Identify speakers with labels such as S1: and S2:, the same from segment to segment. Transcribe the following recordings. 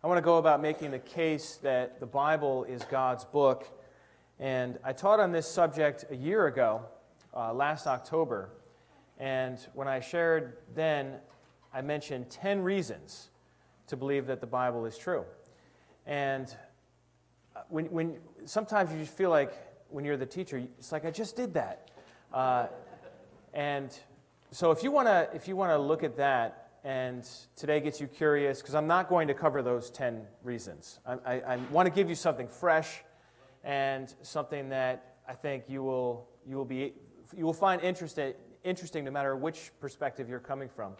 S1: I want to go about making the case that the Bible is God's book. And I taught on this subject a year ago, last October. And when I shared then, I mentioned 10 reasons to believe that the Bible is true. And when sometimes you just feel like when you're the teacher, it's like, I just did that. And so if you want to look at that, and today gets you curious, because I'm not going to cover those 10 reasons. I want to give you something fresh and something that I think you will find interesting no matter which perspective you're coming from.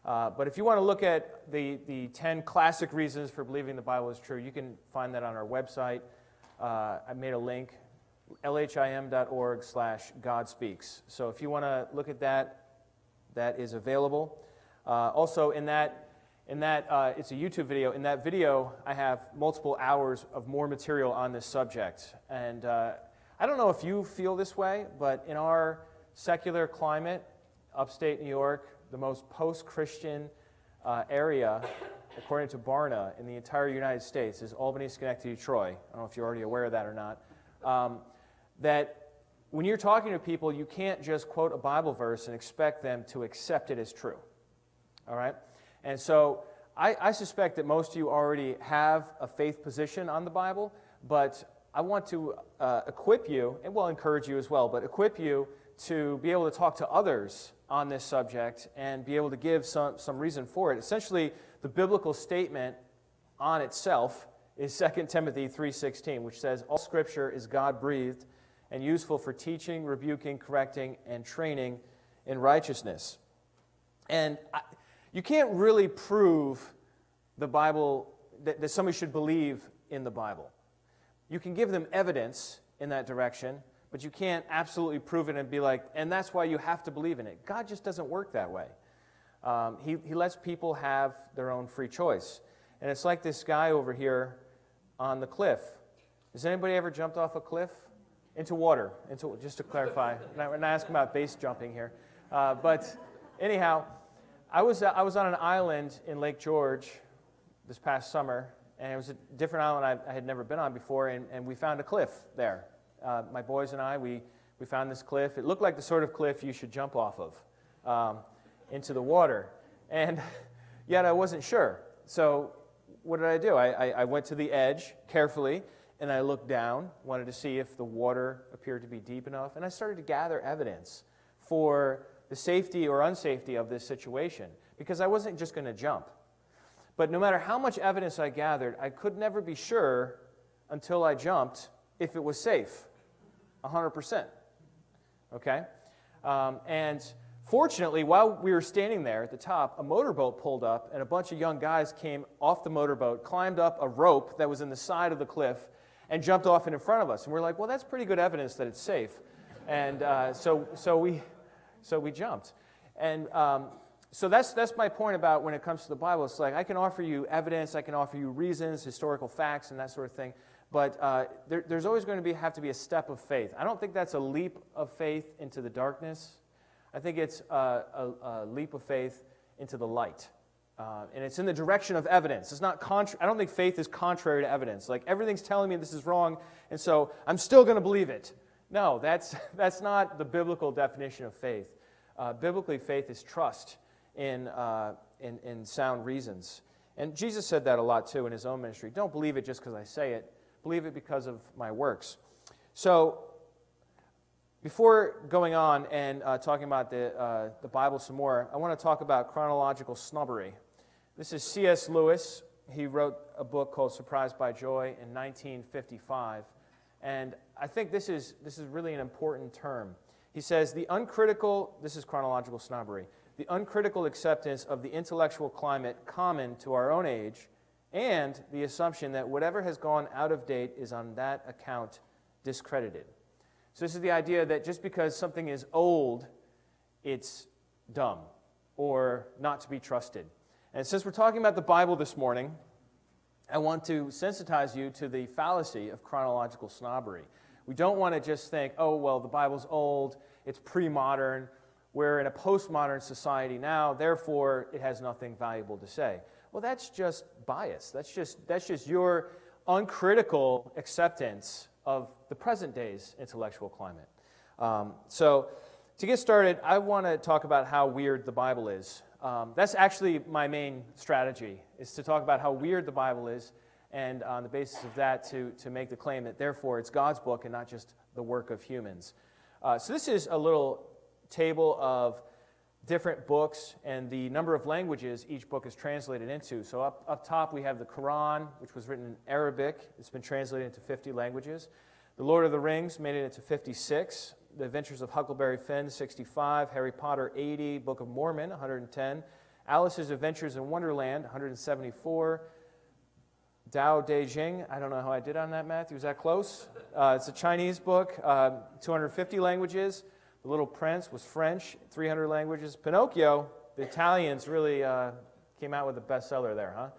S1: But if you want to look at the 10 classic reasons for believing the Bible is true, you can find that on our website. I made a link, lhim.org/GodSpeaks. So if you want to look at that, that is available. Also, in that it's a YouTube video. In that video, I have multiple hours of more material on this subject. And I don't know if you feel this way, but in our secular climate, upstate New York, the most post-Christian area, according to Barna, in the entire United States is Albany, Schenectady, Troy. I don't know if you're already aware of that or not. That when you're talking to people, you can't just quote a Bible verse and expect them to accept it as true. All right? And so I suspect that most of you already have a faith position on the Bible, but I want to equip you, and will encourage you as well, but equip you to be able to talk to others on this subject and be able to give some reason for it. Essentially, the biblical statement on itself is 2 Timothy 3:16, which says, all Scripture is God-breathed and useful for teaching, rebuking, correcting, and training in righteousness. And you can't really prove the Bible, that somebody should believe in the Bible. You can give them evidence in that direction, but you can't absolutely prove it and be like, and that's why you have to believe in it. God just doesn't work that way. He lets people have their own free choice. And it's like this guy over here on the cliff. Has anybody ever jumped off a cliff? Into water, just to clarify. We're not asking about base jumping here. But anyhow, I was on an island in Lake George this past summer, and it was a different island I had never been on before, and we found a cliff there. My boys and I, we found this cliff. It looked like the sort of cliff you should jump off of into the water, and yet I wasn't sure. So what did I do? I went to the edge carefully, and I looked down, wanted to see if the water appeared to be deep enough, and I started to gather evidence for the safety or unsafety of this situation, because I wasn't just going to jump. But no matter how much evidence I gathered, I could never be sure until I jumped if it was safe, 100%. Okay? And fortunately, while we were standing there at the top, a motorboat pulled up, and a bunch of young guys came off the motorboat, climbed up a rope that was in the side of the cliff, and jumped off in front of us. And we're like, well, that's pretty good evidence that it's safe. And so we jumped. And so that's my point about when it comes to the Bible. It's like I can offer you evidence, I can offer you reasons, historical facts, and that sort of thing. But there's always going to have to be a step of faith. I don't think that's a leap of faith into the darkness. I think it's a leap of faith into the light. And it's in the direction of evidence. It's not I don't think faith is contrary to evidence. Like everything's telling me this is wrong, and so I'm still going to believe it. No, that's not the biblical definition of faith. Biblically, faith is trust in sound reasons. And Jesus said that a lot too in his own ministry. Don't believe it just because I say it. Believe it because of my works. So before going on and talking about the Bible some more, I want to talk about chronological snobbery. This is C.S. Lewis. He wrote a book called Surprised by Joy in 1955. And I think this is really an important term. He says, this is chronological snobbery, the uncritical acceptance of the intellectual climate common to our own age, and the assumption that whatever has gone out of date is on that account discredited. So this is the idea that just because something is old, it's dumb or not to be trusted. And since we're talking about the Bible this morning, I want to sensitize you to the fallacy of chronological snobbery. We don't want to just think, oh, well, the Bible's old, it's pre-modern, we're in a postmodern society now, therefore it has nothing valuable to say. well, that's just bias. That's just your uncritical acceptance of the present day's intellectual climate. So to get started, I want to talk about how weird the Bible is. That's actually my main strategy, is to talk about how weird the Bible is, and on the basis of that to make the claim that therefore it's God's book and not just the work of humans. So this is a little table of different books and the number of languages each book is translated into. So up top we have the Quran, which was written in Arabic. It's been translated into 50 languages. The Lord of the Rings made it into 56. The Adventures of Huckleberry Finn, 65. Harry Potter, 80. Book of Mormon, 110. Alice's Adventures in Wonderland, 174. Dao De Jing, I don't know how I did on that, Matthew. Was that close? It's a Chinese book, 250 languages. The Little Prince was French, 300 languages. Pinocchio, the Italians really came out with a bestseller there,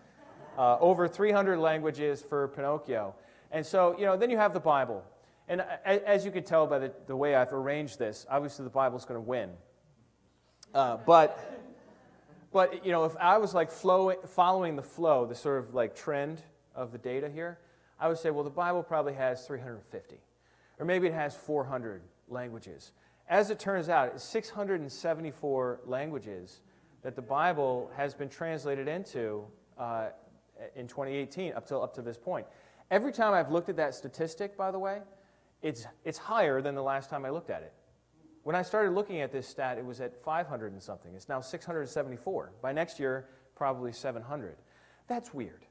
S1: huh? Over 300 languages for Pinocchio. And so, then you have the Bible. And as you can tell by the way I've arranged this, obviously the Bible's going to win. But if I was like following the flow, the sort of like trend of the data here, I would say, well, the Bible probably has 350. Or maybe it has 400 languages. As it turns out, it's 674 languages that the Bible has been translated into in 2018 up to this point. Every time I've looked at that statistic, by the way, it's higher than the last time I looked at it. When I started looking at this stat, it was at 500 and something. It's now 674. By next year, probably 700. That's weird.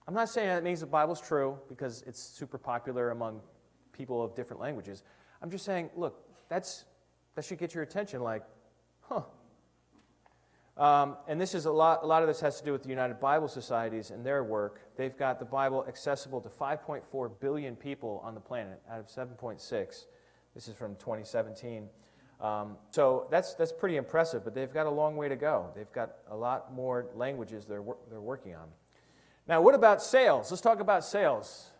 S1: I'm not saying that means the Bible's true because it's super popular among people of different languages. I'm just saying, look, that should get your attention, like, huh. And this is a lot of this has to do with the United Bible Societies and their work. They've got the Bible accessible to 5.4 billion people on the planet out of 7.6. This is from 2017. So that's pretty impressive, but they've got a long way to go. They've got a lot more languages they're working on. Now, what about sales? Let's talk about sales.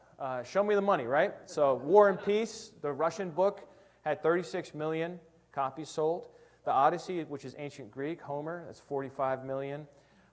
S1: Show me the money, right? So War and Peace, the Russian book, had 36 million copies sold. The Odyssey, which is ancient Greek, Homer, that's 45 million.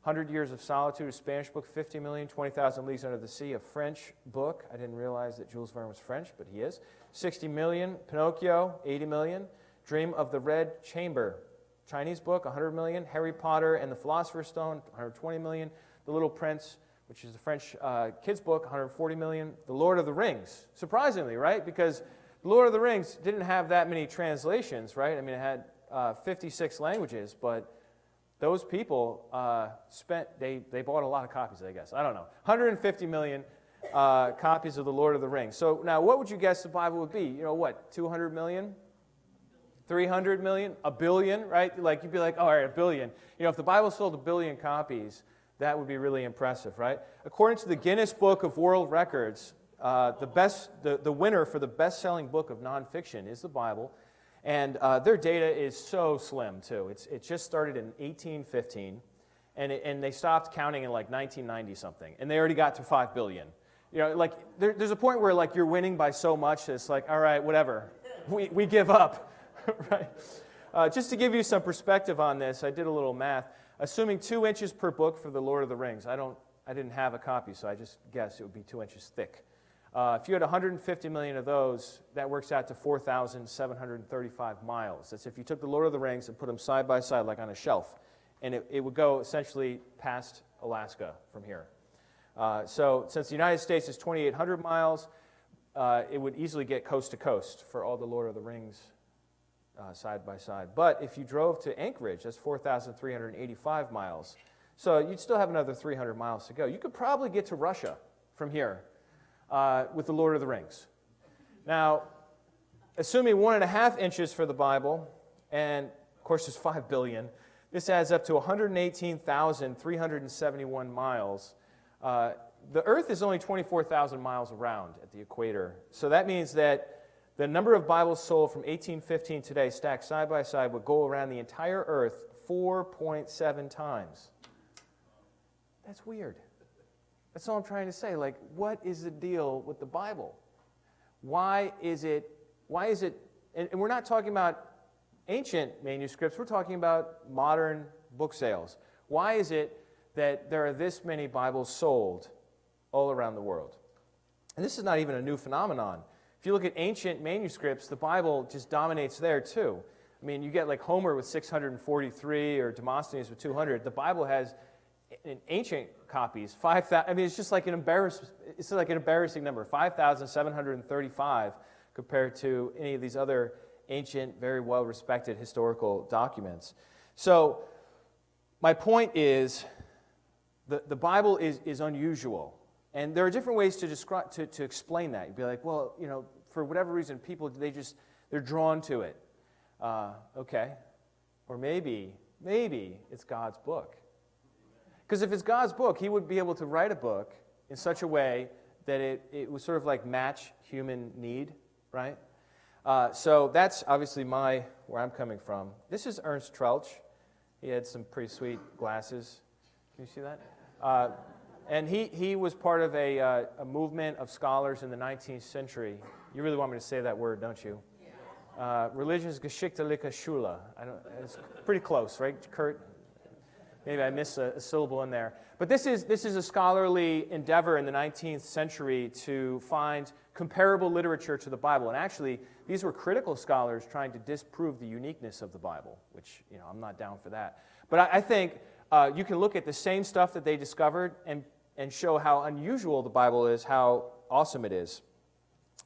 S1: 100 Years of Solitude, a Spanish book, 50 million. 20,000 Leagues Under the Sea, a French book. I didn't realize that Jules Verne was French, but he is. 60 million. Pinocchio, 80 million. Dream of the Red Chamber, Chinese book, 100 million. Harry Potter and the Philosopher's Stone, 120 million. The Little Prince, which is a French kids book, 140 million. The Lord of the Rings, surprisingly, right? Because The Lord of the Rings didn't have that many translations, right? I mean, it had 56 languages, but those people they bought a lot of copies, I guess. I don't know. 150 million copies of The Lord of the Rings. So now what would you guess the Bible would be? You know what, 200 million? 300 million? A billion, right? Like you'd be like, oh, all right, a billion. You know, if the Bible sold a billion copies, that would be really impressive, right? According to the Guinness Book of World Records, the winner for the best-selling book of nonfiction is the Bible, and their data is so slim too. It just started in 1815, and they stopped counting in like 1990 something, and they already got to 5 billion. You know, like there's a point where like you're winning by so much that it's like, all right, whatever, we give up, right? Just to give you some perspective on this, I did a little math. Assuming 2 inches per book for The Lord of the Rings, I didn't have a copy, so I just guessed it would be 2 inches thick. If you had 150 million of those, that works out to 4,735 miles. That's if you took The Lord of the Rings and put them side by side, like on a shelf, and it would go essentially past Alaska from here. So since the United States is 2,800 miles, it would easily get coast to coast for all The Lord of the Rings side by side. But if you drove to Anchorage, that's 4,385 miles. So you'd still have another 300 miles to go. You could probably get to Russia from here with The Lord of the Rings. Now, assuming 1.5 inches for the Bible, and of course there's 5 billion, this adds up to 118,371 miles. The Earth is only 24,000 miles around at the equator. So that means that the number of Bibles sold from 1815 today, stacked side by side, would go around the entire Earth 4.7 times. That's weird. That's all I'm trying to say. Like, what is the deal with the Bible? Why is it, and we're not talking about ancient manuscripts, we're talking about modern book sales. Why is it that there are this many Bibles sold all around the world. And this is not even a new phenomenon. If you look at ancient manuscripts, the Bible just dominates there too. I mean, you get like Homer with 643 or Demosthenes with 200. The Bible has, in ancient copies, 5,000. I mean, it's just like an embarrassing number, 5,735 compared to any of these other ancient, very well-respected historical documents. So my point is, the Bible is unusual. And there are different ways to describe to explain that. You'd be like, well, you know, for whatever reason, people, they're drawn to it. Okay. Or maybe it's God's book. Because if it's God's book, he would be able to write a book in such a way that it would sort of like match human need, right? So that's obviously where I'm coming from. This is Ernst Roush. He had some pretty sweet glasses. Can you see that? And he was part of a movement of scholars in the 19th century. You really want me to say that word, don't you? Religionsgeschichtliche Schule. It's pretty close, right, Kurt? Maybe I missed a syllable in there. But this is a scholarly endeavor in the 19th century to find comparable literature to the Bible. And actually, these were critical scholars trying to disprove the uniqueness of the Bible, which, you know, I'm not down for that. But I think you can look at the same stuff that they discovered and show how unusual the Bible is, how awesome it is.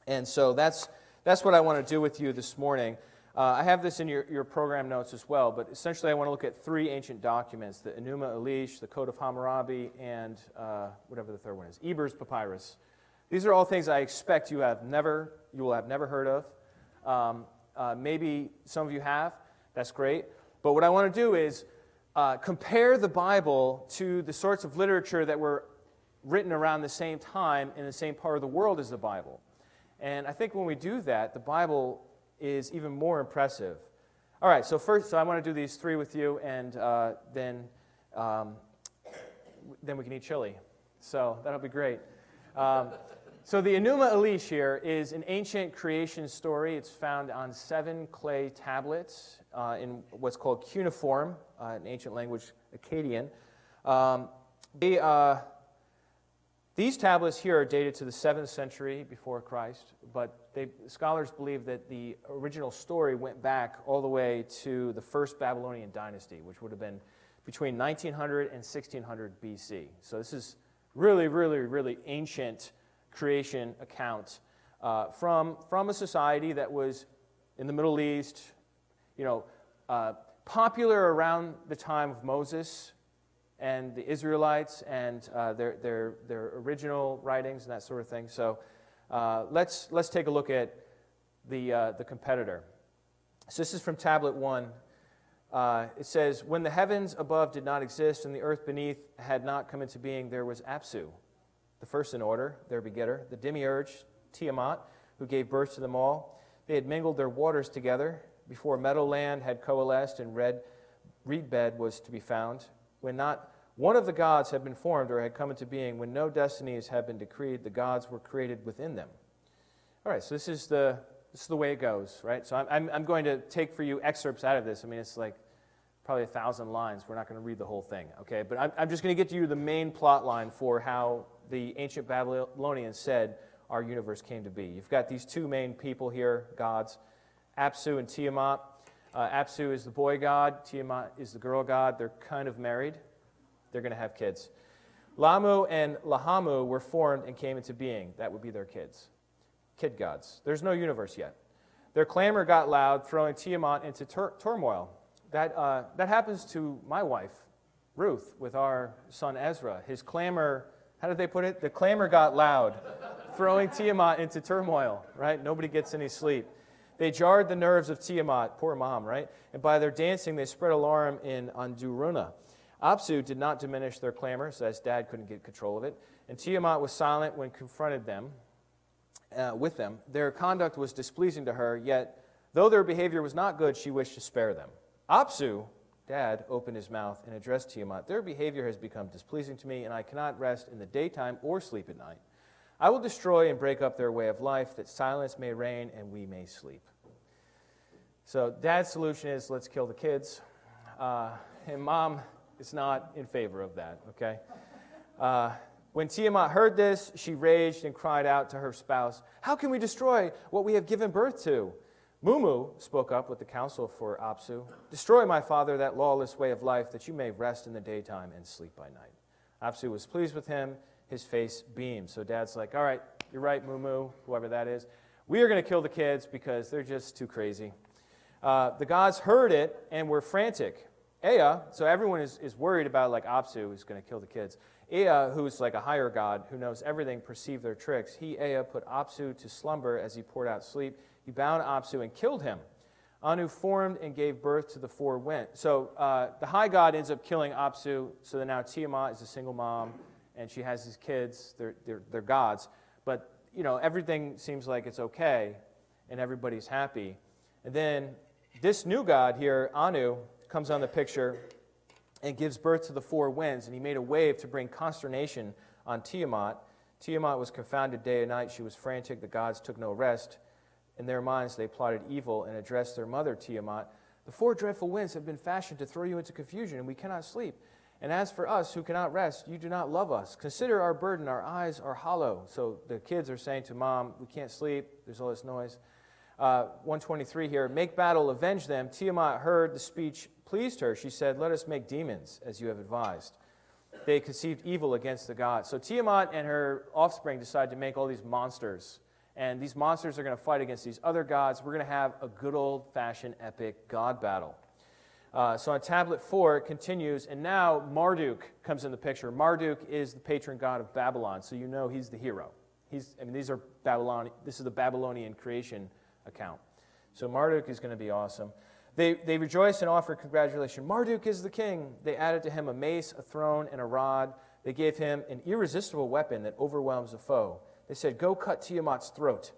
S1: And so that's what I want to do with you this morning. I have this in your program notes as well, but essentially I want to look at three ancient documents, the Enuma Elish, the Code of Hammurabi, and whatever the third one is, Ebers Papyrus. These are all things I expect you will have never heard of. Maybe some of you have. That's great. But what I want to do is compare the Bible to the sorts of literature that were written around the same time in the same part of the world as the Bible. And I think when we do that, the Bible is even more impressive. All right, so I want to do these three with you, and then we can eat chili. So that'll be great. So the Enuma Elish here is an ancient creation story. It's found on 7 clay tablets in what's called cuneiform, in ancient language, Akkadian. These tablets here are dated to the 7th century before Christ, but scholars believe that the original story went back all the way to the first Babylonian dynasty, which would have been between 1900 and 1600 BC. So this is really, really, really ancient creation account from a society that was in the Middle East, popular around the time of Moses and the Israelites and their original writings and that sort of thing. So let's take a look at the competitor. So this is from Tablet 1. It says, when the heavens above did not exist and the earth beneath had not come into being, there was Apsu, the first in order, their begetter, the demiurge, Tiamat, who gave birth to them all. They had mingled their waters together before meadowland had coalesced and reed bed was to be found. When not one of the gods had been formed or had come into being, when no destinies had been decreed, the gods were created within them. All right, so this is the way it goes, right? So I'm going to take for you excerpts out of this. I mean, it's like probably 1,000 lines. We're not going to read the whole thing, okay? But I'm just going to get to you the main plot line for how the ancient Babylonians said our universe came to be. You've got these two main people here, gods, Apsu and Tiamat. Apsu is the boy god. Tiamat is the girl god. They're kind of married. They're going to have kids. Lamu and Lahamu were formed and came into being. That would be their kids. Kid gods. There's no universe yet. Their clamor got loud, throwing Tiamat into turmoil. That happens to my wife, Ruth, with our son Ezra. His clamor, how did they put it? The clamor got loud, throwing Tiamat into turmoil, right? Nobody gets any sleep. They jarred the nerves of Tiamat, poor mom, right? And by their dancing, they spread alarm in Anduruna. Apsu did not diminish their clamor, so as dad couldn't get control of it. And Tiamat was silent when confronted with them. Their conduct was displeasing to her, yet though their behavior was not good, she wished to spare them. Apsu, dad, opened his mouth and addressed Tiamat. Their behavior has become displeasing to me, and I cannot rest in the daytime or sleep at night. I will destroy and break up their way of life, that silence may reign and we may sleep. So dad's solution is, let's kill the kids. And mom It's not in favor of that, okay? When Tiamat heard this, she raged and cried out to her spouse, "How can we destroy what we have given birth to?" Mumu spoke up with the counsel for Apsu. "Destroy, my father, that lawless way of life, that you may rest in the daytime and sleep by night." Apsu was pleased with him. His face beamed. So dad's like, "All right, you're right, Mumu," whoever that is. "We are going to kill the kids because they're just too crazy." The gods heard it and were frantic. Ea, so everyone is worried about like Apsu who's going to kill the kids. Ea, who's like a higher god who knows everything, perceived their tricks. He, Ea, put Apsu to slumber as he poured out sleep. He bound Apsu and killed him. Anu formed and gave birth to the four winds. So the high god ends up killing Apsu. So then now Tiamat is a single mom, and she has these kids. They're gods, but everything seems like it's okay, and everybody's happy. And then this new god here, Anu, comes on the picture and gives birth to the four winds, and he made a wave to bring consternation on Tiamat. Tiamat was confounded day and night. She was frantic. The gods took no rest. In their minds, they plotted evil and addressed their mother, Tiamat. "The four dreadful winds have been fashioned to throw you into confusion, and we cannot sleep. And as for us who cannot rest, you do not love us. Consider our burden. Our eyes are hollow." So the kids are saying to mom, "We can't sleep. There's all this noise." 123 here, "Make battle, avenge them." Tiamat heard the speech pleased her. She said, "Let us make demons, as you have advised." They conceived evil against the gods. So Tiamat and her offspring decide to make all these monsters. And these monsters are going to fight against these other gods. We're going to have a good old-fashioned epic god battle. So on tablet 4, it continues, and now Marduk comes in the picture. Marduk is the patron god of Babylon, so you know he's the hero. This is the Babylonian creation account. So Marduk is going to be awesome. They rejoice and offer congratulations. "Marduk is the king." They added to him a mace, a throne, and a rod. They gave him an irresistible weapon that overwhelms a foe. They said, "Go cut Tiamat's throat."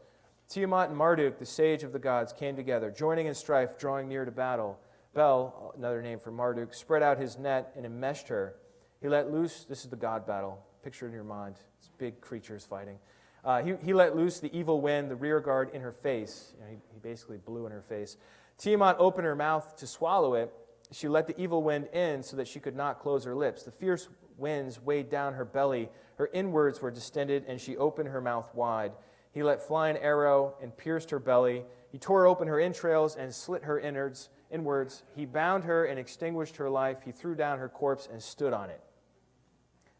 S1: Tiamat and Marduk, the sage of the gods, came together, joining in strife, drawing near to battle. Bel, another name for Marduk, spread out his net and enmeshed her. He let loose, this is the god battle, picture it in your mind, it's big creatures fighting. He let loose the evil wind, the rear guard, in her face. He basically blew in her face. Tiamat opened her mouth to swallow it. She let the evil wind in so that she could not close her lips. The fierce winds weighed down her belly. Her inwards were distended, and she opened her mouth wide. He let fly an arrow and pierced her belly. He tore open her entrails and slit her inwards. He bound her and extinguished her life. He threw down her corpse and stood on it.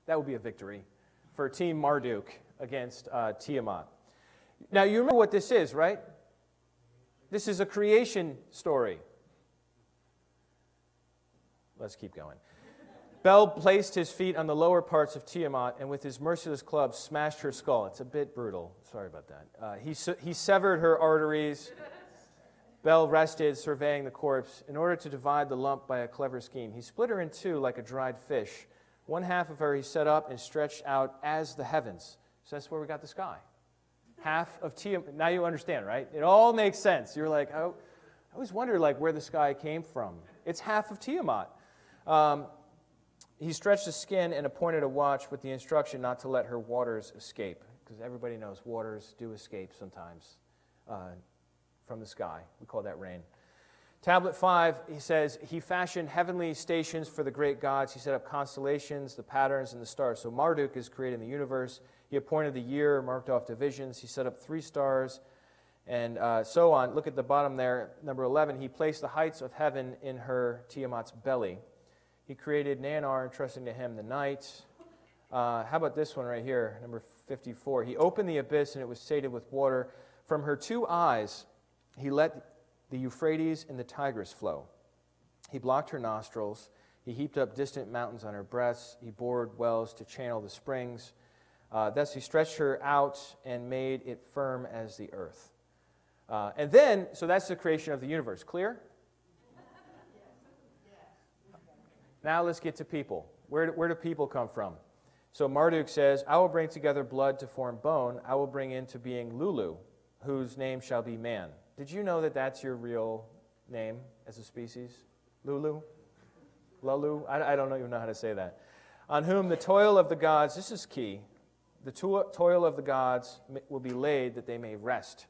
S1: That would be a victory for Team Marduk against Tiamat. Now, you remember what this is, right? This is a creation story. Let's keep going. Bel placed his feet on the lower parts of Tiamat and with his merciless club smashed her skull. It's a bit brutal. Sorry about that. He severed her arteries. Bel rested, surveying the corpse. In order to divide the lump by a clever scheme, he split her in two like a dried fish. One half of her he set up and stretched out as the heavens. So that's where we got the sky. Half of Tiamat. Now you understand, right? It all makes sense. You're like, I always wondered where the sky came from. It's half of Tiamat. He stretched the skin and appointed a watch with the instruction not to let her waters escape, because everybody knows waters do escape sometimes from the sky. We call that rain. Tablet 5, he says, he fashioned heavenly stations for the great gods. He set up constellations, the patterns, and the stars. So Marduk is creating the universe. He appointed the year, marked off divisions. He set up 3 stars, and so on. Look at the bottom there, number 11. He placed the heights of heaven in her, Tiamat's, belly. He created Nannar, entrusting to him the night. How about this one right here, number 54? He opened the abyss, and it was sated with water. From her 2 eyes, he let the Euphrates and the Tigris flow. He blocked her nostrils. He heaped up distant mountains on her breasts. He bored wells to channel the springs. Thus he stretched her out and made it firm as the earth. And then, so that's the creation of the universe. Clear? Now let's get to people. Where do people come from? So Marduk says, I will bring together blood to form bone. I will bring into being Lulu, whose name shall be man. Did you know that that's your real name as a species? Lulu? Lulu? I don't even know how to say that. On whom the toil of the gods, this is key, the toil of the gods will be laid that they may rest.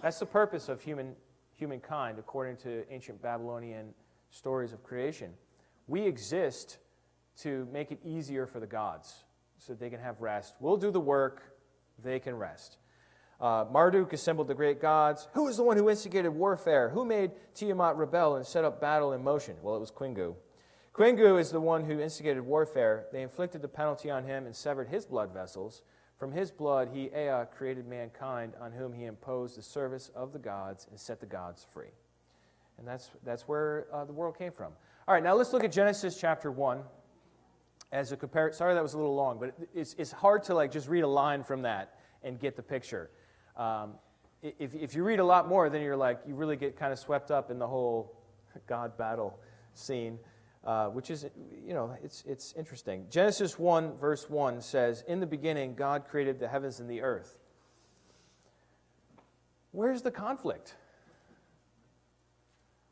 S1: That's the purpose of humankind, according to ancient Babylonian stories of creation. We exist to make it easier for the gods so that they can have rest. We'll do the work, they can rest. Marduk assembled the great gods. Who is the one who instigated warfare? Who made Tiamat rebel and set up battle in motion? Well, it was Kingu. Kingu is the one who instigated warfare. They inflicted the penalty on him and severed his blood vessels. From his blood, he, Ea, created mankind, on whom he imposed the service of the gods and set the gods free. And that's where the world came from. All right, now let's look at Genesis chapter 1 as a comparison. Sorry that was a little long, but it's hard to just read a line from that and get the picture. If you read a lot more, then you really get kind of swept up in the whole God battle scene. Which is, it's interesting. Genesis 1, verse 1 says, "In the beginning, God created the heavens and the earth." Where's the conflict?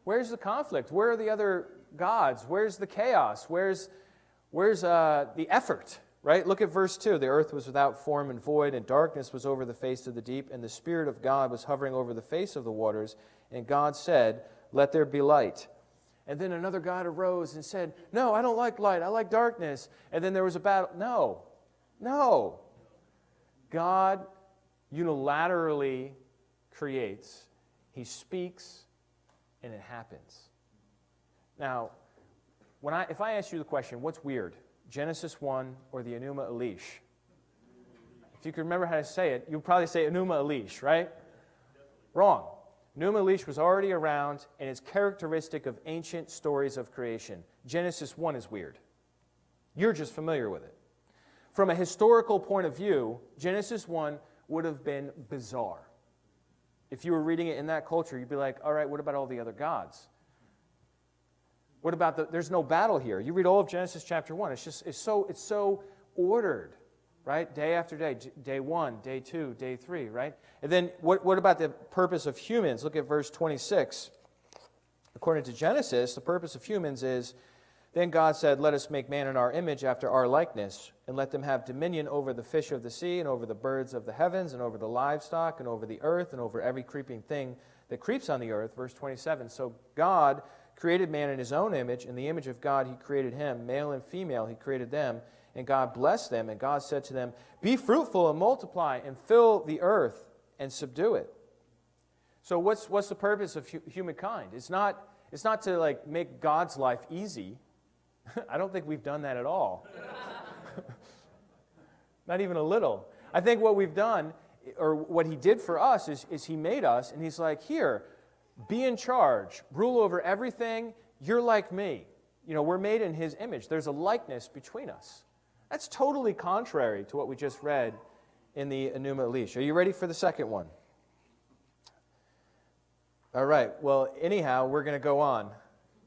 S1: Where's the conflict? Where are the other gods? Where's the chaos? Where's the effort? Right? Look at verse 2. "The earth was without form and void, and darkness was over the face of the deep, and the Spirit of God was hovering over the face of the waters. And God said, 'Let there be light.' And then another god arose and said, 'No, I don't like light. I like darkness.' And then there was a battle." No. God unilaterally creates. He speaks, and it happens. Now, if I ask you the question, what's weird, Genesis 1 or the Enuma Elish? If you can remember how to say it, you'd probably say Enuma Elish, right? Wrong. Enuma Elish was already around, and is characteristic of ancient stories of creation. Genesis 1 is weird. You're just familiar with it. From a historical point of view, Genesis 1 would have been bizarre. If you were reading it in that culture, you'd be like, all right, what about all the other gods? What about there's no battle here. You read all of Genesis chapter 1. It's so ordered. Right? Day after day, day 1, day 2, day 3, right? And then what about the purpose of humans? Look at verse 26. According to Genesis, the purpose of humans is, "Then God said, 'Let us make man in our image after our likeness, and let them have dominion over the fish of the sea, and over the birds of the heavens, and over the livestock, and over the earth, and over every creeping thing that creeps on the earth.'" Verse 27. So God created man in his own image. In the image of God he created him. Male and female he created them. And God blessed them, and God said to them, "Be fruitful and multiply, and fill the earth and subdue it." So what's the purpose of humankind? It's not to make God's life easy. I don't think we've done that at all. Not even a little. I think what we've done, or what he did for us, is he made us, and he's like, "Here, be in charge, rule over everything. You're like me." We're made in his image. There's a likeness between us. That's totally contrary to what we just read in the Enuma Elish. Are you ready for the second one? All right. Well, anyhow, we're going to go on.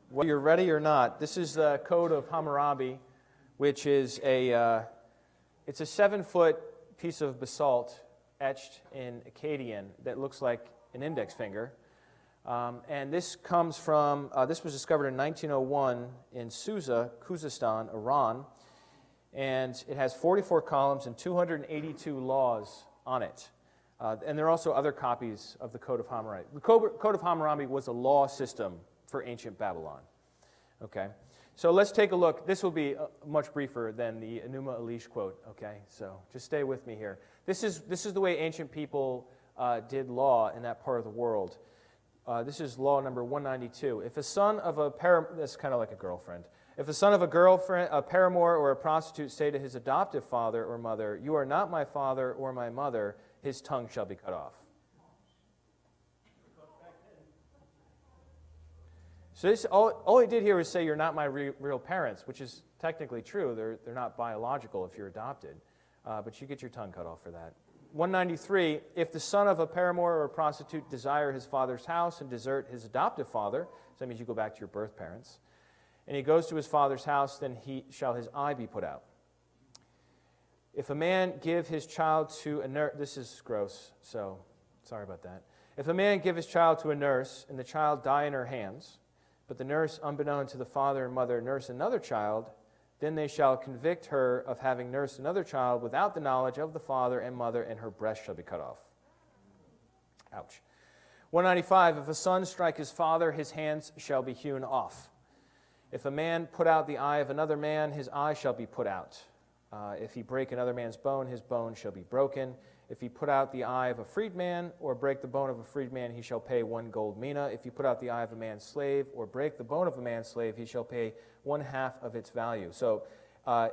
S1: Whether you're ready or not, this is the Code of Hammurabi, which is it's a 7-foot piece of basalt etched in Akkadian that looks like an index finger. And this comes from, this was discovered in 1901 in Susa, Khuzestan, Iran. And it has 44 columns and 282 laws on it. And there are also other copies of the Code of Hammurabi. The Code of Hammurabi was a law system for ancient Babylon. Okay, so let's take a look. This will be much briefer than the Enuma Elish quote. Okay, so just stay with me here. This is the way ancient people did law in that part of the world. This is law number 192. If a son of a that's kind of like a girlfriend. If a son of a girlfriend, a paramour, or a prostitute say to his adoptive father or mother, "You are not my father or my mother," his tongue shall be cut off. So this, all he did here was say, "You're not my real parents," which is technically true. They're not biological if you're adopted, but you get your tongue cut off for that. 193, if the son of a paramour or a prostitute desire his father's house and desert his adoptive father, so that means you go back to your birth parents, and he goes to his father's house, then shall his eye be put out. If a man give his child to a nurse, this is gross, so sorry about that. If a man give his child to a nurse, and the child die in her hands, but the nurse, unbeknown to the father and mother, nurse another child, then they shall convict her of having nursed another child without the knowledge of the father and mother, and her breast shall be cut off. Ouch. 195, if a son strike his father, his hands shall be hewn off. If a man put out the eye of another man, his eye shall be put out. If he break another man's bone, his bone shall be broken. If he put out the eye of a freedman or break the bone of a freedman, he shall pay 1 gold mina. If he put out the eye of a man's slave or break the bone of a man's slave, he shall pay 1/2 of its value. So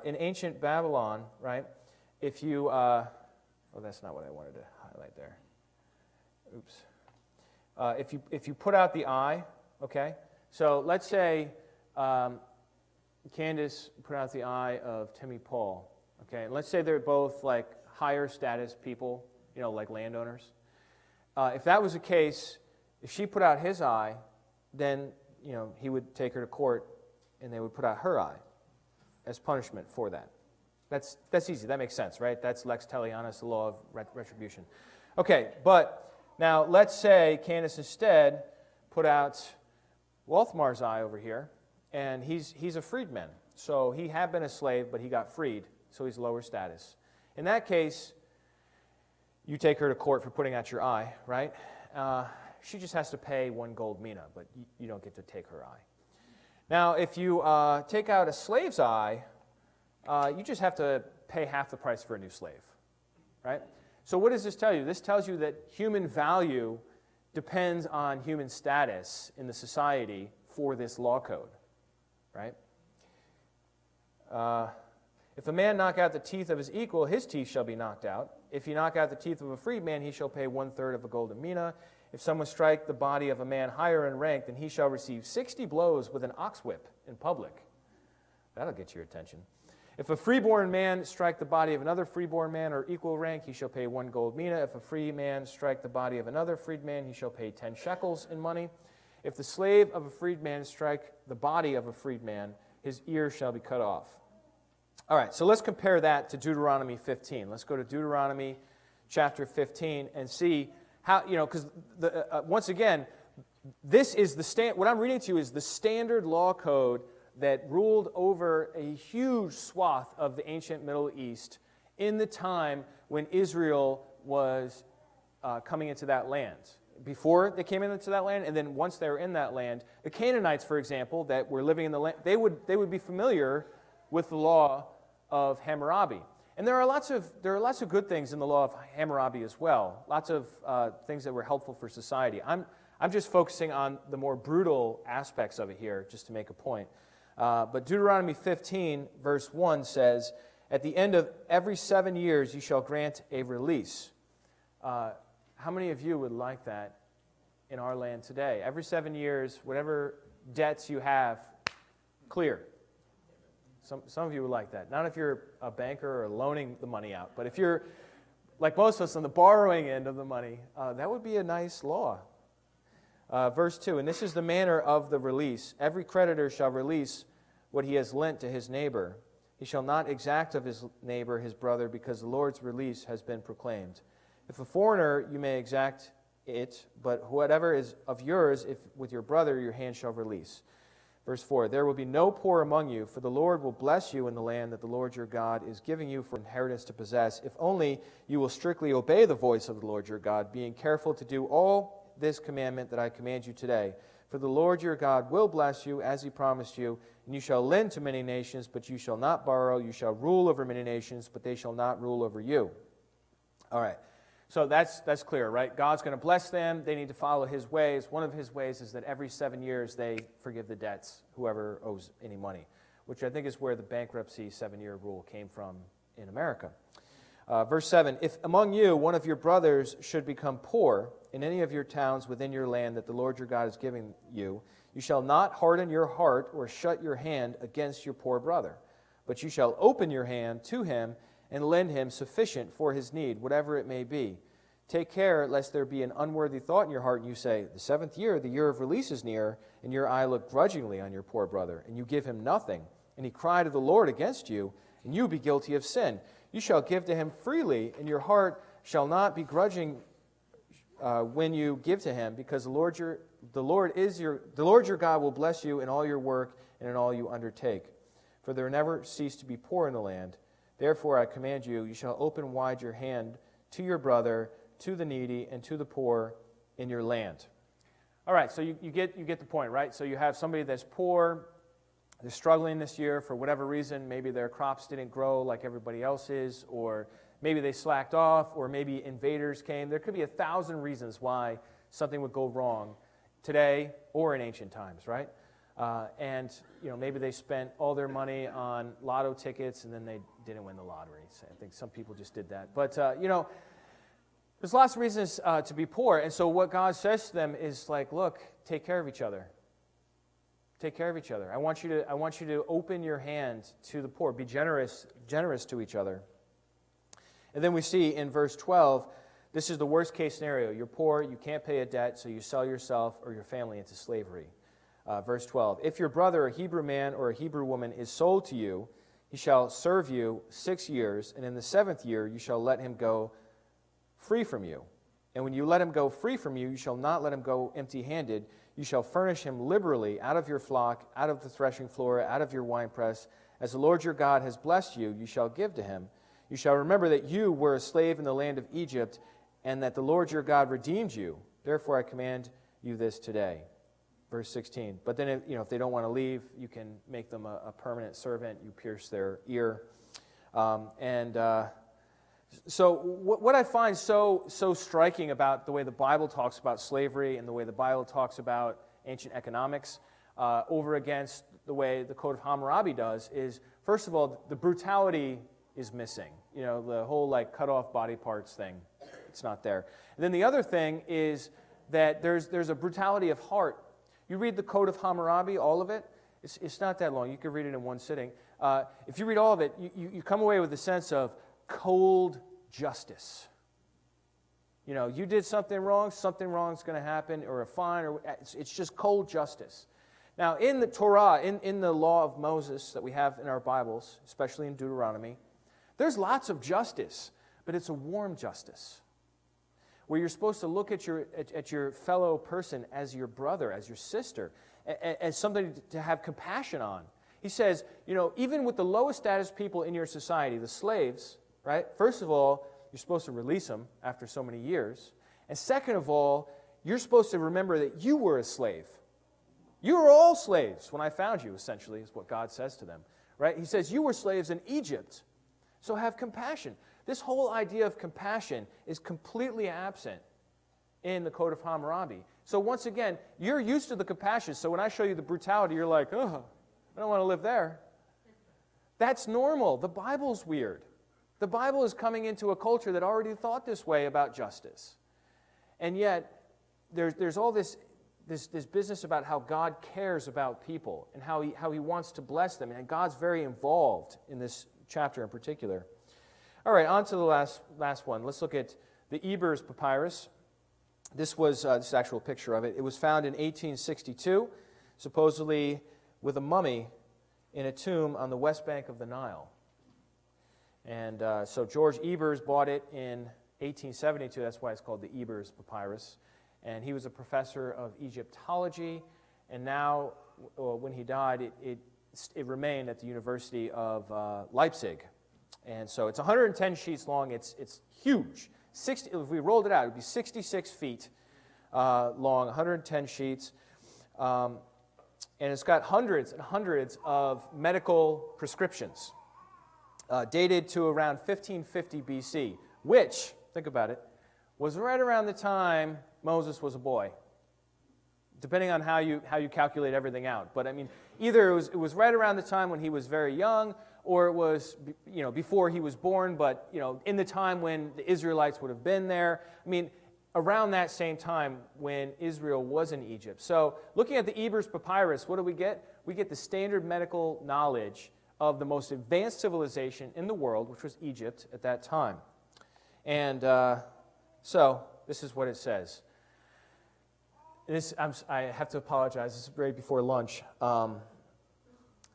S1: in ancient Babylon, right, if you, oh, that's not what I wanted to highlight there. Oops. If you put out the eye, okay, so let's say Candace put out the eye of Timmy Paul, okay, and let's say they're both like higher status people, like landowners. If that was the case, if she put out his eye, then, he would take her to court and they would put out her eye as punishment for that. That's easy. That makes sense, right? That's lex talionis, the law of retribution. Okay, but now let's say Candace instead put out Walthmar's eye over here, and he's a freedman. So he had been a slave, but he got freed, so he's lower status. In that case, you take her to court for putting out your eye, right? She just has to pay 1 gold mina, but you don't get to take her eye. Now, if you take out a slave's eye, you just have to pay half the price for a new slave, right? So what does this tell you? This tells you that human value depends on human status in the society for this law code, right? If a man knock out the teeth of his equal, his teeth shall be knocked out. If you knock out the teeth of a freedman, he shall pay 1/3 of a golden mina. If someone strike the body of a man higher in rank, then he shall receive 60 blows with an ox whip in public. That'll get your attention. If a freeborn man strike the body of another freeborn man or equal rank, he shall pay 1 gold mina. If a free man strike the body of another freedman, he shall pay 10 shekels in money. If the slave of a freedman strike the body of a freedman, his ear shall be cut off. All right, so let's compare that to Deuteronomy 15. Let's go to Deuteronomy chapter 15 and see how, because once again, this is what I'm reading to you is the standard law code that ruled over a huge swath of the ancient Middle East in the time when Israel was coming into that land. Before they came into that land, and then once they were in that land, the Canaanites, for example, that were living in the land, they would be familiar with the law of Hammurabi. And there are lots of good things in the law of Hammurabi as well. Lots of things that were helpful for society. I'm just focusing on the more brutal aspects of it here, just to make a point. But Deuteronomy 15, verse 1 says, "At the end of every 7 years you shall grant a release." How many of you would like that in our land today? Every 7 years, whatever debts you have, clear. Some of you would like that. Not if you're a banker or loaning the money out, but if you're, like most of us, on the borrowing end of the money, that would be a nice law. Verse 2, "And this is the manner of the release. Every creditor shall release what he has lent to his neighbor. He shall not exact of his neighbor his brother, because the Lord's release has been proclaimed. If a foreigner, you may exact it, but whatever is of yours, if with your brother your hand shall release." Verse 4, "There will be no poor among you, for the Lord will bless you in the land that the Lord your God is giving you for inheritance to possess, if only you will strictly obey the voice of the Lord your God, being careful to do all this commandment that I command you today. For the Lord your God will bless you, as he promised you, and you shall lend to many nations, but you shall not borrow. You shall rule over many nations, but they shall not rule over you." All right. So that's clear, right? God's going to bless them. They need to follow his ways. One of his ways is that every 7 years they forgive the debts, whoever owes any money, which I think is where the bankruptcy 7-year rule came from in America. Verse 7, "If among you one of your brothers should become poor in any of your towns within your land that the Lord your God is giving you, you shall not harden your heart or shut your hand against your poor brother, but you shall open your hand to him and lend him sufficient for his need, whatever it may be. Take care lest there be an unworthy thought in your heart, and you say, 'The 7th year, the year of release is near,' and your eye look grudgingly on your poor brother, and you give him nothing, and he cry to the Lord against you, and you be guilty of sin. You shall give to him freely, and your heart shall not be grudging when you give to him, because the Lord your God will bless you in all your work and in all you undertake. For there never cease to be poor in the land. Therefore I command you, you shall open wide your hand to your brother, to the needy, and to the poor in your land." All right, so you get the point, right? So you have somebody that's poor, they're struggling this year for whatever reason. Maybe their crops didn't grow like everybody else's, or maybe they slacked off, or maybe invaders came. There could be 1,000 reasons why something would go wrong today or in ancient times, right? And maybe they spent all their money on lotto tickets and then they didn't win the lottery. So I think some people just did that. But, there's lots of reasons to be poor. And so what God says to them is like, look, take care of each other. Take care of each other. I want you to open your hand to the poor. Be generous to each other. And then we see in verse 12, this is the worst case scenario. You're poor, you can't pay a debt, so you sell yourself or your family into slavery. Verse 12, if your brother, a Hebrew man or a Hebrew woman, is sold to you, he shall serve you 6 years, and in the 7th year you shall let him go free from you. And when you let him go free from you, you shall not let him go empty-handed. You shall furnish him liberally out of your flock, out of the threshing floor, out of your winepress. As the Lord your God has blessed you, you shall give to him. You shall remember that you were a slave in the land of Egypt, and that the Lord your God redeemed you. Therefore I command you this today. Verse 16. But then if they don't want to leave, you can make them a permanent servant. You pierce their ear. So what I find so striking about the way the Bible talks about slavery and the way the Bible talks about ancient economics over against the way the Code of Hammurabi does is, first of all, the brutality is missing. The whole cut off body parts thing, it's not there. And then the other thing is that there's a brutality of heart. You read the Code of Hammurabi, all of it, it's not that long. You can read it in one sitting. If you read all of it, you come away with a sense of cold justice. You did something wrong is going to happen, or a fine, or it's just cold justice. Now, in the Torah, in the law of Moses that we have in our Bibles, especially in Deuteronomy, there's lots of justice, but it's a warm justice, where you're supposed to look at your fellow person as your brother, as your sister, as something to have compassion on. He says, even with the lowest status people in your society, the slaves, right? First of all, you're supposed to release them after so many years. And second of all, you're supposed to remember that you were a slave. You were all slaves when I found you, essentially, is what God says to them, right? He says, you were slaves in Egypt, so have compassion. This whole idea of compassion is completely absent in the Code of Hammurabi. So once again, you're used to the compassion, so when I show you the brutality, you're like, oh, I don't want to live there. That's normal. The Bible's weird. The Bible is coming into a culture that already thought this way about justice. And yet, there's all this business about how God cares about people and how he wants to bless them. And God's very involved in this chapter in particular. All right, on to the last one. Let's look at the Ebers Papyrus. This was this actual picture of it. It was found in 1862, supposedly with a mummy in a tomb on the west bank of the Nile. And so George Ebers bought it in 1872. That's why it's called the Ebers Papyrus. And he was a professor of Egyptology. And now, when he died, it remained at the University of Leipzig. And so it's 110 sheets long. It's huge. If we rolled it out, it would be 66 feet long, 110 sheets. And it's got hundreds and hundreds of medical prescriptions dated to around 1550 BC, which, think about it, was right around the time Moses was a boy, depending on how you calculate everything out. But I mean, either it was right around the time when he was very young, or it was before he was born, but in the time when the Israelites would have been there. I mean, around that same time when Israel was in Egypt. So looking at the Ebers Papyrus, what do we get? We get the standard medical knowledge of the most advanced civilization in the world, which was Egypt at that time. And so this is what it says. I have to apologize. This is right before lunch. I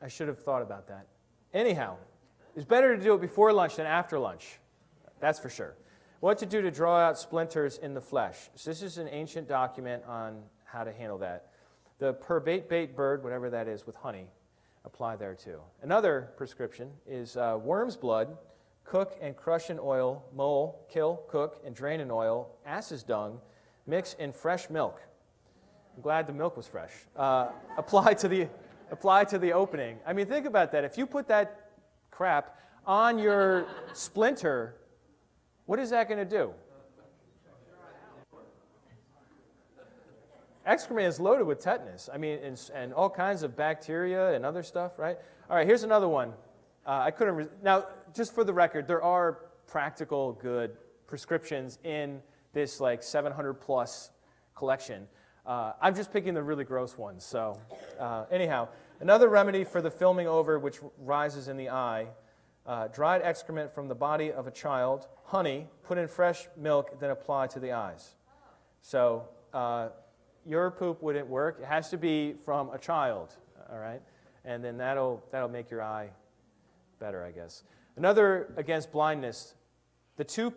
S1: should have thought about that. Anyhow, it's better to do it before lunch than after lunch. That's for sure. What to do to draw out splinters in the flesh. So this is an ancient document on how to handle that. The bait bird, whatever that is, with honey, apply there too. Another prescription is worm's blood, cook and crush in oil, mull, kill, cook, and drain in oil, ass's dung, mix in fresh milk. I'm glad the milk was fresh. Apply to apply to the opening. I mean, think about that. If you put that crap on your splinter, what is that going to do? Excrement is loaded with tetanus. I mean, and all kinds of bacteria and other stuff, right? All right, here's another one. Now, just for the record, there are practical, good prescriptions in this like 700-plus collection. I'm just picking the really gross ones. So anyhow, another remedy for the filming over which rises in the eye, dried excrement from the body of a child, honey, put in fresh milk, then apply to the eyes. So your poop wouldn't work. It has to be from a child, all right? And then that'll make your eye better, I guess. Another against blindness, the two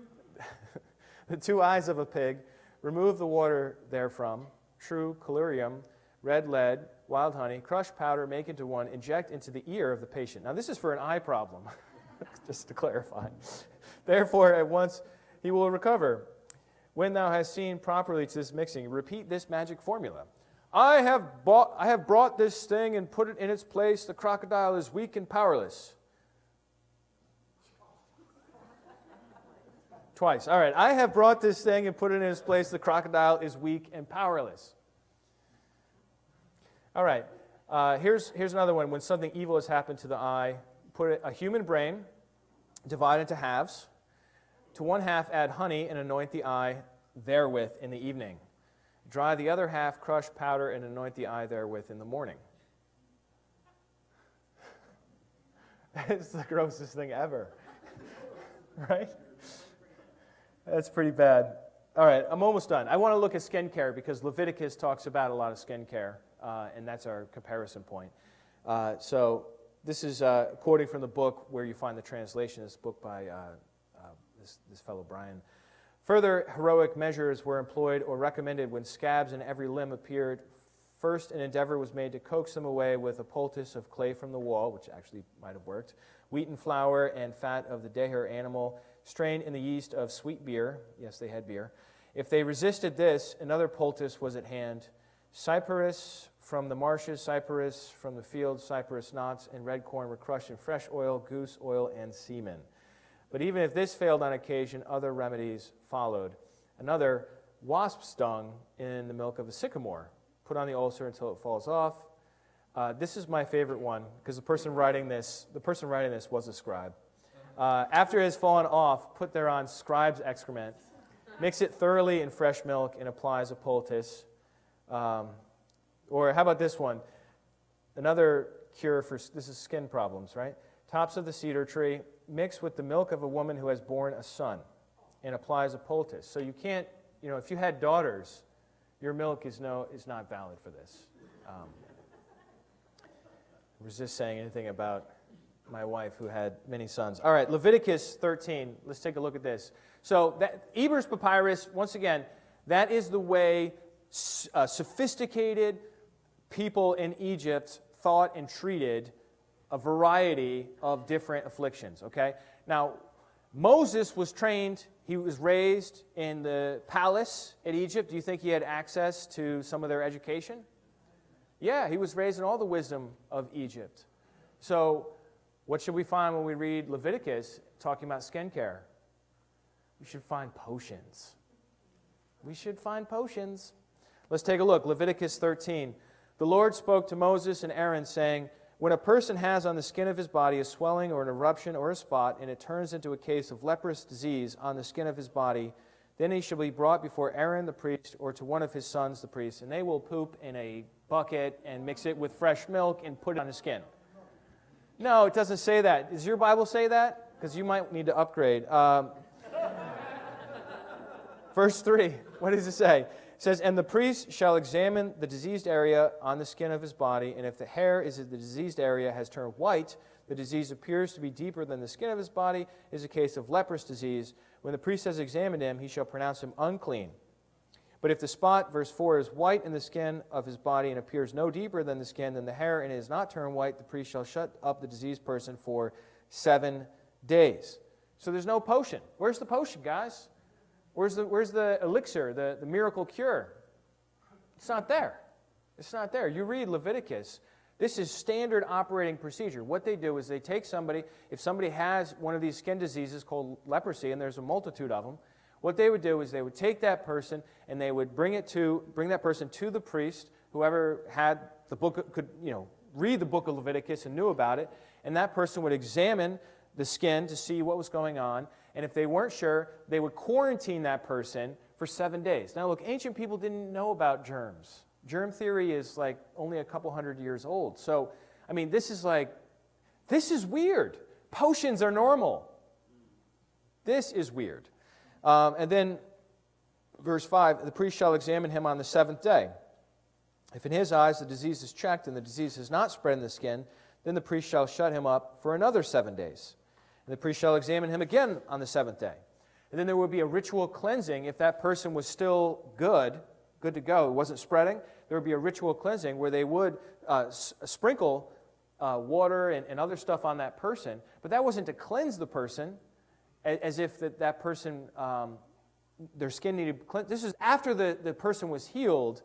S1: eyes of a pig, remove the water therefrom, true collyrium, red lead, wild honey, crushed powder, make into one, inject into the ear of the patient. Now this is for an eye problem, just to clarify. Therefore, at once he will recover. When thou hast seen properly to this mixing, repeat this magic formula. I have brought this thing and put it in its place. The crocodile is weak and powerless. Twice. All right. I have brought this thing and put it in its place. The crocodile is weak and powerless. All right. Here's another one. When something evil has happened to the eye, put a human brain, divide into halves. To one half add honey and anoint the eye therewith in the evening. Dry the other half, crush powder, and anoint the eye therewith in the morning. It's the grossest thing ever. Right? That's pretty bad. All right, I'm almost done. I want to look at skin care because Leviticus talks about a lot of skin care, and that's our comparison point. So this is quoting from the book where you find the translation, this book by this fellow Brian. Further heroic measures were employed or recommended when scabs in every limb appeared. First, an endeavor was made to coax them away with a poultice of clay from the wall, which actually might have worked, wheaten flour and fat of the deher animal, strained in the yeast of sweet beer. Yes, they had beer. If they resisted this, another poultice was at hand. Cyperus from the marshes, cyperus from the fields, cyperus knots, and red corn were crushed in fresh oil, goose oil, and semen. But even if this failed on occasion, other remedies followed. Another, wasp stung in the milk of a sycamore. Put on the ulcer until it falls off. This is my favorite one because the person writing this was a scribe. After it has fallen off, put thereon scribe's excrement, mix it thoroughly in fresh milk, and apply as a poultice. Or how about this one? Another cure for, this is skin problems, right? Tops of the cedar tree, mix with the milk of a woman who has borne a son, and apply as a poultice. So you can't, if you had daughters, your milk is not valid for this. Resist saying anything about my wife who had many sons. All right, Leviticus 13. Let's take a look at this. So Ebers Papyrus, once again, that is the way sophisticated people in Egypt thought and treated a variety of different afflictions, okay? Now, Moses was trained, he was raised in the palace at Egypt. Do you think he had access to some of their education? Yeah, he was raised in all the wisdom of Egypt. So, what should we find when we read Leviticus talking about skin care? We should find potions. We should find potions. Let's take a look. Leviticus 13. The Lord spoke to Moses and Aaron, saying, when a person has on the skin of his body a swelling or an eruption or a spot, and it turns into a case of leprous disease on the skin of his body, then he shall be brought before Aaron the priest or to one of his sons the priest, and they will poop in a bucket and mix it with fresh milk and put it on his skin. No, it doesn't say that. Does your Bible say that? Because you might need to upgrade. Verse 3, what does it say? It says, and the priest shall examine the diseased area on the skin of his body, and if the hair is in the diseased area has turned white, the disease appears to be deeper than the skin of his body, is a case of leprous disease. When the priest has examined him, he shall pronounce him unclean. But if the spot, verse 4, is white in the skin of his body and appears no deeper than the skin than the hair, and it is not turned white, the priest shall shut up the diseased person for 7 days. So there's no potion. Where's the potion, guys? Where's the elixir, the miracle cure? It's not there. It's not there. You read Leviticus. This is standard operating procedure. What they do is they take somebody, if somebody has one of these skin diseases called leprosy, and there's a multitude of them, what they would do is they would take that person and they would bring that person to the priest, whoever had the book, could read the book of Leviticus and knew about it, and that person would examine the skin to see what was going on, and if they weren't sure, they would quarantine that person for 7 days. Now look, ancient people didn't know about germs. Germ theory is like only a couple hundred years old. So, I mean, this is weird. Potions are normal. This is weird. And then, verse 5, the priest shall examine him on the 7th day. If in his eyes the disease is checked and the disease has not spread in the skin, then the priest shall shut him up for another 7 days. And the priest shall examine him again on the 7th day. And then there would be a ritual cleansing if that person was still good to go, it wasn't spreading. There would be a ritual cleansing where they would sprinkle water and other stuff on that person, but that wasn't to cleanse the person as if that person, their skin needed cleanse. This is after the person was healed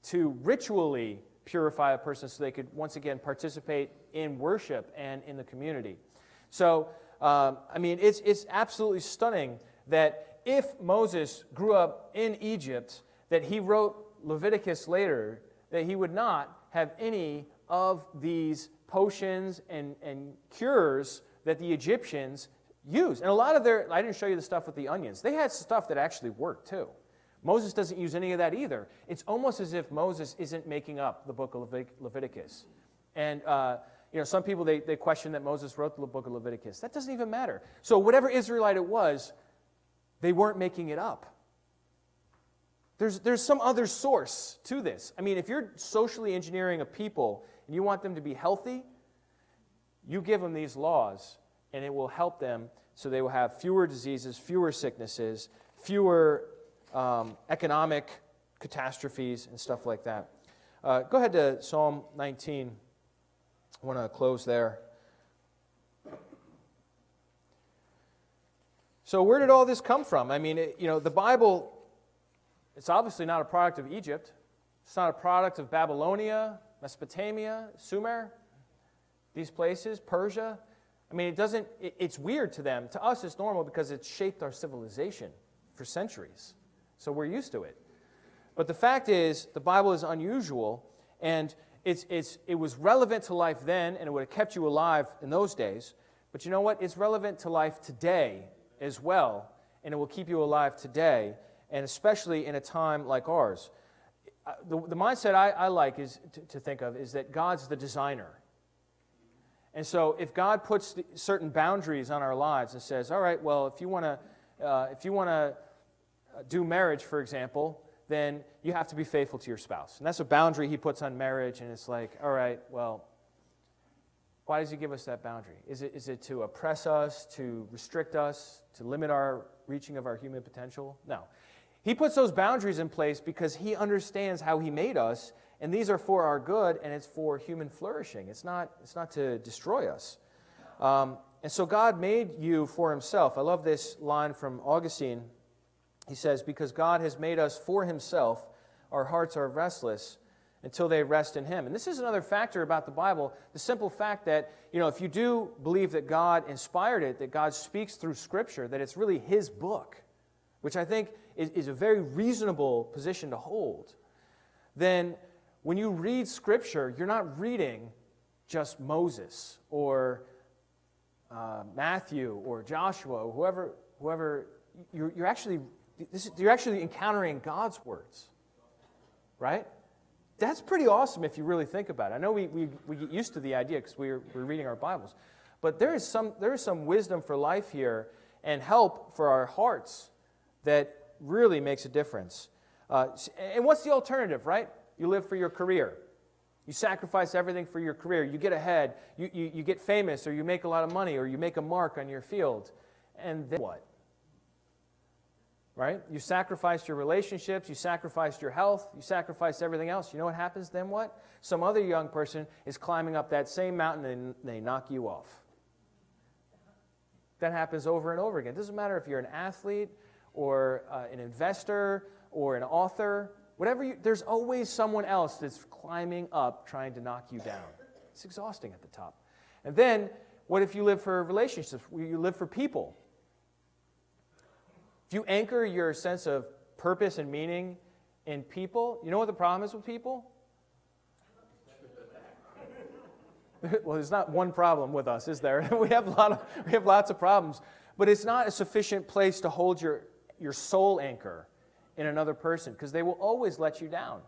S1: to ritually purify a person so they could once again participate in worship and in the community. So, I mean, it's absolutely stunning that if Moses grew up in Egypt, that he wrote Leviticus later, that he would not have any of these potions and cures that the Egyptians used. And a lot of I didn't show you the stuff with the onions. They had stuff that actually worked too. Moses doesn't use any of that either. It's almost as if Moses isn't making up the book of Leviticus. And some people, they question that Moses wrote the book of Leviticus. That doesn't even matter. So whatever Israelite it was, they weren't making it up. There's some other source to this. I mean, if you're socially engineering a people and you want them to be healthy, you give them these laws, and it will help them so they will have fewer diseases, fewer sicknesses, fewer economic catastrophes and stuff like that. Go ahead to Psalm 19. I want to close there. So where did all this come from? I mean, the Bible, it's obviously not a product of Egypt. It's not a product of Babylonia, Mesopotamia, Sumer, these places, Persia. I mean, it's weird to them. To us, it's normal because it's shaped our civilization for centuries. So we're used to it. But the fact is, the Bible is unusual, and it was relevant to life then, and it would have kept you alive in those days. But you know what? It's relevant to life today as well, and it will keep you alive today, and especially in a time like ours. The mindset I like is to think of is that God's the designer. And so if God puts certain boundaries on our lives and says, all right, well, if you want to do marriage, for example, then you have to be faithful to your spouse. And that's a boundary he puts on marriage, and it's like, all right, well, why does he give us that boundary? Is it to oppress us, to restrict us, to limit our reaching of our human potential? No. He puts those boundaries in place because he understands how he made us, and these are for our good, and it's for human flourishing. It's not to destroy us. And so God made you for himself. I love this line from Augustine. He says, because God has made us for himself, our hearts are restless until they rest in him. And this is another factor about the Bible, the simple fact that, if you do believe that God inspired it, that God speaks through Scripture, that it's really his book, which I think is a very reasonable position to hold, then when you read Scripture, you're not reading just Moses or Matthew or Joshua or whoever. You're actually encountering God's words, right? That's pretty awesome if you really think about it. I know we get used to the idea because we're reading our Bibles, but there is some wisdom for life here and help for our hearts that really makes a difference. And what's the alternative, right? You live for your career. You sacrifice everything for your career. You get ahead. You get famous, or you make a lot of money, or you make a mark on your field. And then what? Right? You sacrificed your relationships, you sacrificed your health, you sacrificed everything else. You know what happens then what? Some other young person is climbing up that same mountain and they knock you off. That happens over and over again. It doesn't matter if you're an athlete or an investor or an author. There's always someone else that's climbing up trying to knock you down. It's exhausting at the top. And then, what if you live for relationships? You live for people. If you anchor your sense of purpose and meaning in people, you know what the problem is with people? Well, there's not one problem with us, is there? We have lots of problems. But it's not a sufficient place to hold your soul anchor in another person, because they will always let you down.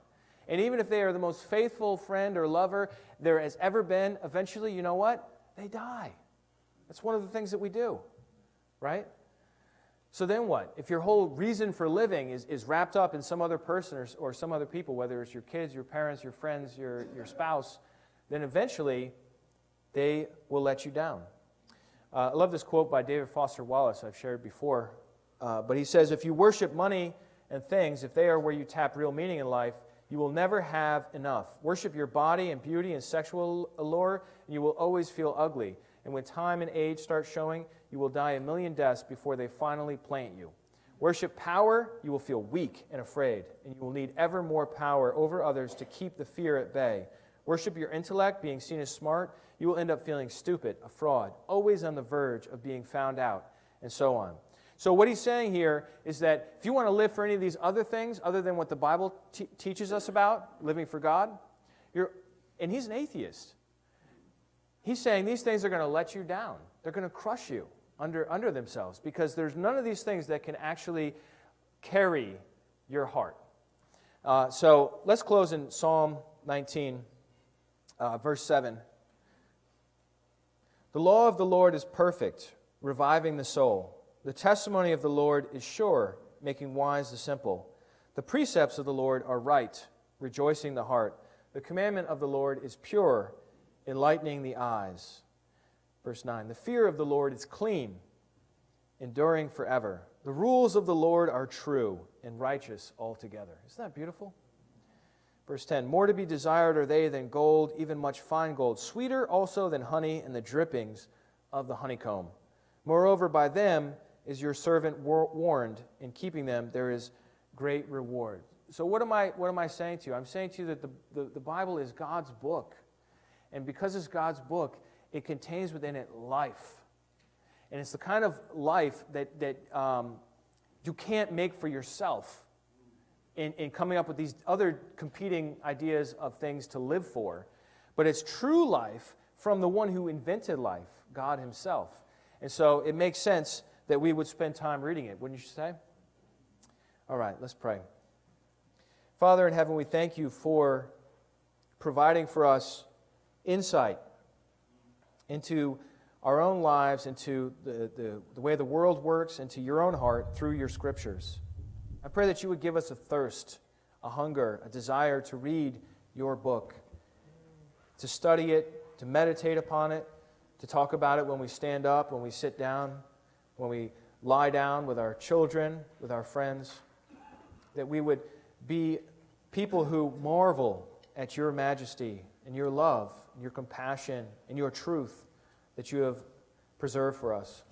S1: And even if they are the most faithful friend or lover there has ever been, eventually, you know what? They die. That's one of the things that we do, right? So then what? If your whole reason for living is wrapped up in some other person or some other people, whether it's your kids, your parents, your friends, your spouse, then eventually they will let you down. I love this quote by David Foster Wallace I've shared before. But he says, if you worship money and things, if they are where you tap real meaning in life, you will never have enough. Worship your body and beauty and sexual allure, and you will always feel ugly. And when time and age start showing, you will die a million deaths before they finally plant you. Worship power, you will feel weak and afraid, and you will need ever more power over others to keep the fear at bay. Worship your intellect, being seen as smart, you will end up feeling stupid, a fraud, always on the verge of being found out, and so on. So what he's saying here is that if you want to live for any of these other things, other than what the Bible teaches us about, living for God, and he's an atheist. He's saying these things are going to let you down. They're going to crush you under themselves, because there's none of these things that can actually carry your heart. So let's close in Psalm 19, verse 7. The law of the Lord is perfect, reviving the soul. The testimony of the Lord is sure, making wise the simple. The precepts of the Lord are right, rejoicing the heart. The commandment of the Lord is pure, enlightening the eyes. Verse 9, the fear of the Lord is clean, enduring forever. The rules of the Lord are true and righteous altogether. Isn't that beautiful? Verse 10, more to be desired are they than gold, even much fine gold, sweeter also than honey and the drippings of the honeycomb. Moreover, by them is your servant warned. In keeping them, there is great reward. So what am I saying to you? I'm saying to you that the Bible is God's book. And because it's God's book, it contains within it life. And it's the kind of life that you can't make for yourself in coming up with these other competing ideas of things to live for. But it's true life from the one who invented life, God himself. And so it makes sense that we would spend time reading it, wouldn't you say? All right, let's pray. Father in heaven, we thank you for providing for us insight into our own lives, into the way the world works, into your own heart through your scriptures. I pray that you would give us a thirst, a hunger, a desire to read your book, to study it, to meditate upon it, to talk about it when we stand up, when we sit down, when we lie down with our children, with our friends, that we would be people who marvel at your majesty and your love and your compassion and your truth that you have preserved for us.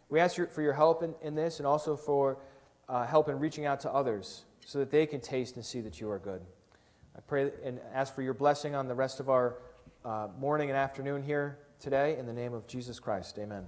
S1: We ask for your help in this, and also for help in reaching out to others so that they can taste and see that you are good. I pray and ask for your blessing on the rest of our morning and afternoon here today. In the name of Jesus Christ, amen.